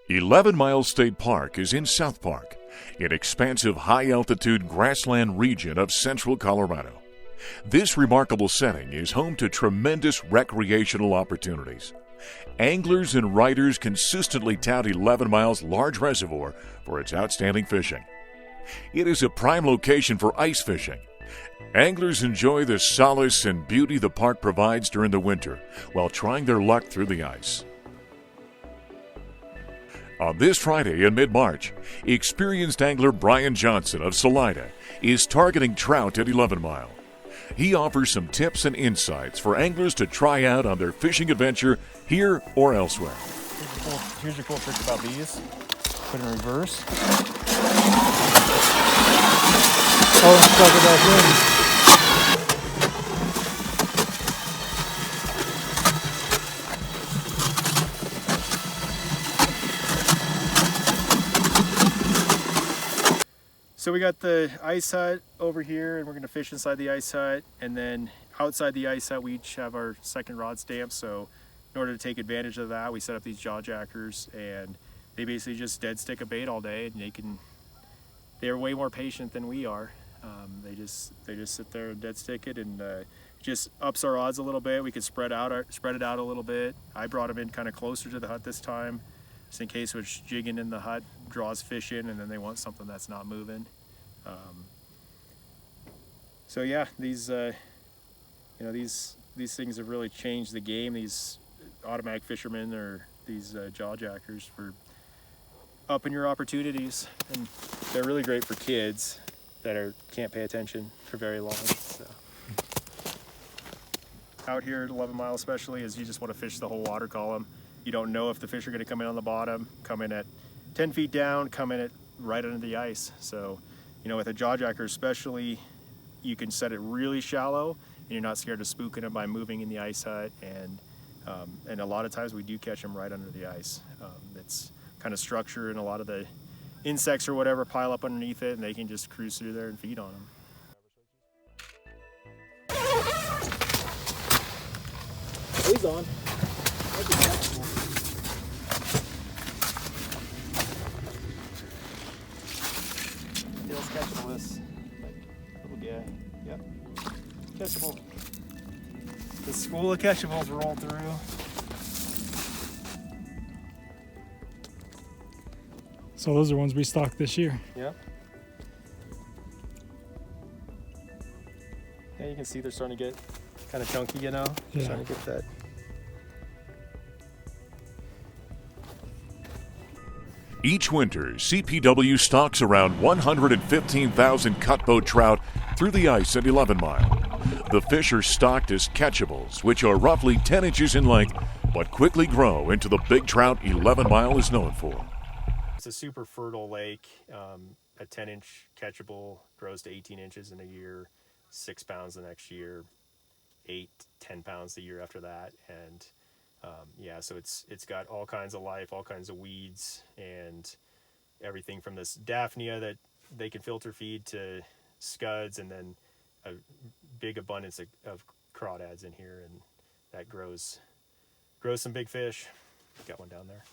11 Mile State Park is in South Park, an expansive high-altitude grassland region of central Colorado. This remarkable setting is home to tremendous recreational opportunities. Anglers and riders consistently tout 11 Mile's large reservoir for its outstanding fishing. It is a prime location for ice fishing. Anglers enjoy the solace and beauty the park provides during the winter while trying their luck through the ice. On this Friday in mid-March, experienced angler Brian Johnson of Salida is targeting trout at 11 Mile. He offers some tips and insights for anglers to try out on their fishing adventure here or elsewhere. Here's your cool trick about these. Put in reverse. Oh, plug it back in. So we got the ice hut over here, and we're gonna fish inside the ice hut, and then outside the ice hut we each have our second rod stamp. So in order to take advantage of that, we set up these jaw jackers, and they basically just dead stick a bait all day, and they're way more patient than we are. They just sit there and dead stick it, and just ups our odds a little bit. We could spread it out a little bit. I brought them in kind of closer to the hut this time, just in case what's jigging in the hut draws fish in, and then they want something that's not moving. So yeah, these these things have really changed the game. These automatic fishermen, or these jaw jackers, for upping your opportunities, and they're really great for kids that can't pay attention for very long. So out here at 11 Mile especially, is you just want to fish the whole water column. You don't know if the fish are going to come in on the bottom, come in at 10 feet down, come in at right under the ice. So with a jaw jacker especially, you can set it really shallow, and you're not scared of spooking them by moving in the ice hut. And a lot of times we do catch them right under the ice. It's kind of structure, and a lot of the insects or whatever pile up underneath it, and they can just cruise through there and feed on them. He's on. Feels catchable, this little guy. Yep. Catchable. The school of catchables roll through. So those are ones we stocked this year. Yep. Yeah, you can see they're starting to get kind of chunky, Yeah. Starting to get that. Each winter, CPW stocks around 115,000 cutboat trout through the ice at 11 Mile. The fish are stocked as catchables, which are roughly 10 inches in length, but quickly grow into the big trout 11 Mile is known for. It's a super fertile lake. A 10-inch catchable grows to 18 inches in a year, 6 pounds the next year, 8, 10 pounds the year after that. And so it's got all kinds of life, all kinds of weeds, and everything from this daphnia that they can filter feed to scuds, and then a big abundance of crawdads in here, and that grows some big fish. Got one down there.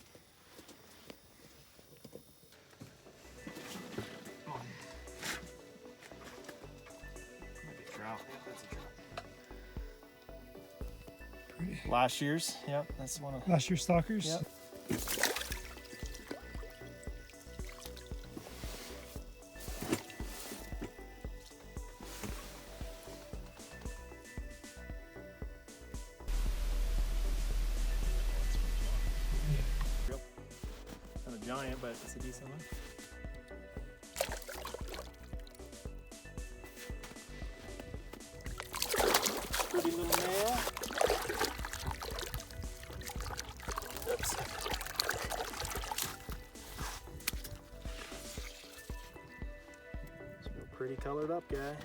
Last year's, yep, that's one of Last year's stalkers. Yep. Not a giant, but it's a decent one. Pretty little male. Pretty colored up guy.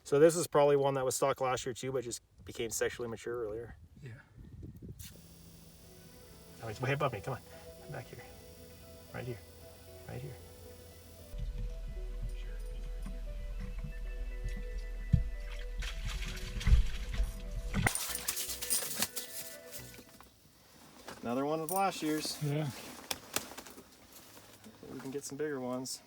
So this is probably one that was stocked last year too, but just became sexually mature earlier. Yeah. Oh, he's way above me. Come on. Come back here. Right here. Right here. Another one of last year's. Yeah. We can get some bigger ones.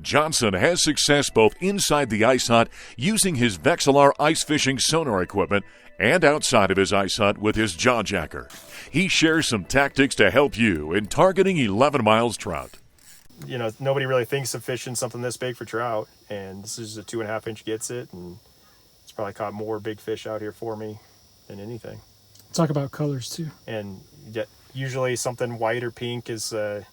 Johnson has success both inside the ice hut using his Vexilar ice fishing sonar equipment and outside of his ice hut with his jaw jacker. He shares some tactics to help you in targeting 11 miles trout. You know, nobody really thinks of fishing something this big for trout, and this is a 2.5 inch gets it, and it's probably caught more big fish out here for me than anything. Talk about colors too. And usually something white or pink is the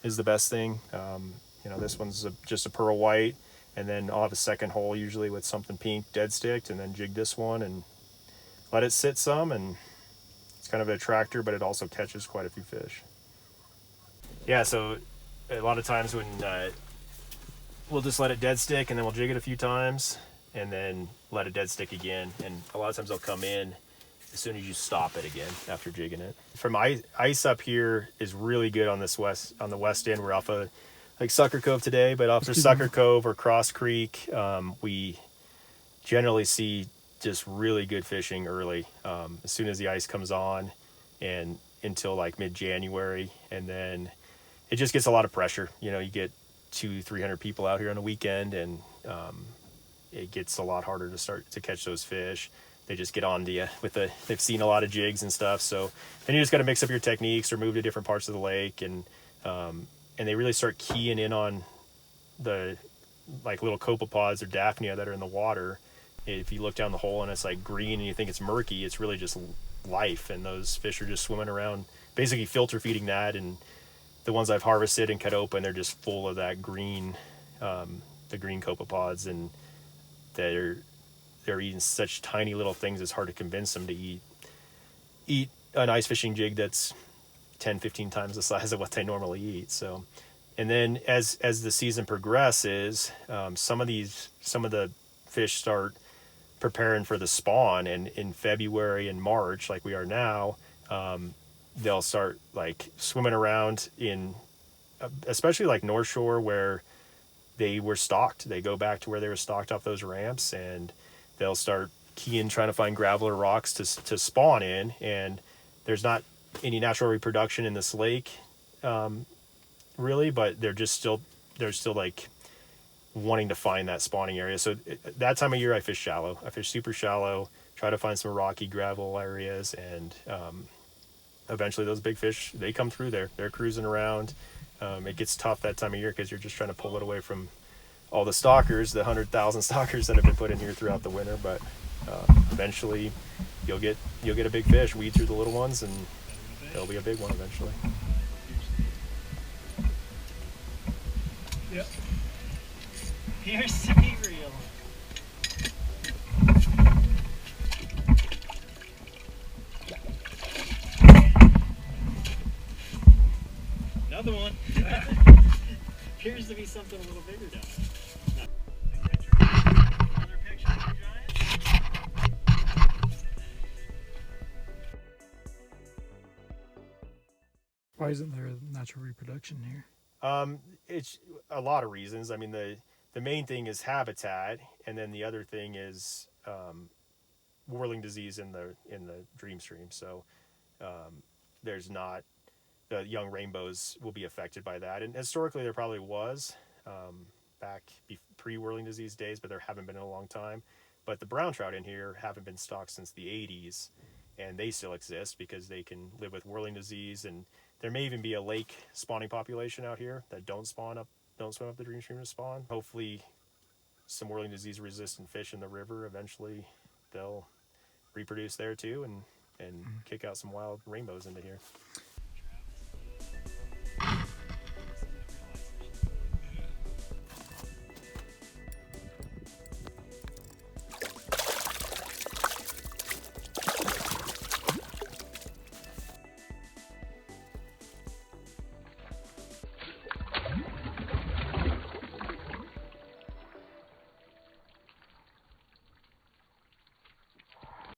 best thing. You know, this one's just a pearl white, and then I'll have a second hole usually with something pink dead sticked, and then jig this one and let it sit some, and it's kind of an attractor, but it also catches quite a few fish. Yeah, so a lot of times when we'll just let it dead stick, and then we'll jig it a few times, and then let it dead stick again, and a lot of times they'll come in as soon as you stop it again after jigging it. From ice up here is really good on the west end. We're off of like Sucker Cove today, but after Sucker Cove or Cross Creek, we generally see just really good fishing early, as soon as the ice comes on, and until like mid-January, and then it just gets a lot of pressure. You know, you get 200-300 people out here on a weekend, and it gets a lot harder to start to catch those fish. They just get on to you they've seen a lot of jigs and stuff. So then you just got to mix up your techniques or move to different parts of the lake, and they really start keying in on the like little copepods or daphnia that are in the water. If you look down the hole and it's like green and you think it's murky, it's really just life, and those fish are just swimming around, basically filter feeding that. And the ones I've harvested and cut open, they're just full of that green, the green copepods, and they're eating such tiny little things, it's hard to convince them to eat an ice fishing jig that's 10-15 times the size of what they normally eat. So, and then as the season progresses, some of the fish start preparing for the spawn, and in February and March, like we are now, they'll start like swimming around in, especially like North Shore where they were stocked. They go back to where they were stocked off those ramps, and they'll start keying, trying to find gravel or rocks to spawn in. And there's not any natural reproduction in this lake, really, but they're still like wanting to find that spawning area. So that time of year I fish shallow. I fish super shallow, try to find some rocky gravel areas, and eventually those big fish, they come through there. They're cruising around. It gets tough that time of year because you're just trying to pull it away from all the stalkers, the 100,000 stalkers that have been put in here throughout the winter. But eventually you'll get a big fish, weed through the little ones, and there'll be a big one eventually. Yep. Here's to be real. Another one. Appears to be something a little bigger down there. Another picture of your giant. Why isn't there a natural reproduction here? It's a lot of reasons. I mean, the main thing is habitat, and then the other thing is whirling disease in the dream stream. So there's not, the young rainbows will be affected by that. And historically there probably was back pre-whirling disease days, but there haven't been in a long time. But the brown trout in here haven't been stocked since the 80s, and they still exist because they can live with whirling disease. And there may even be a lake spawning population out here that don't swim up the dream stream to spawn. Hopefully some whirling disease resistant fish in the river, eventually they'll reproduce there too, and kick out some wild rainbows into here.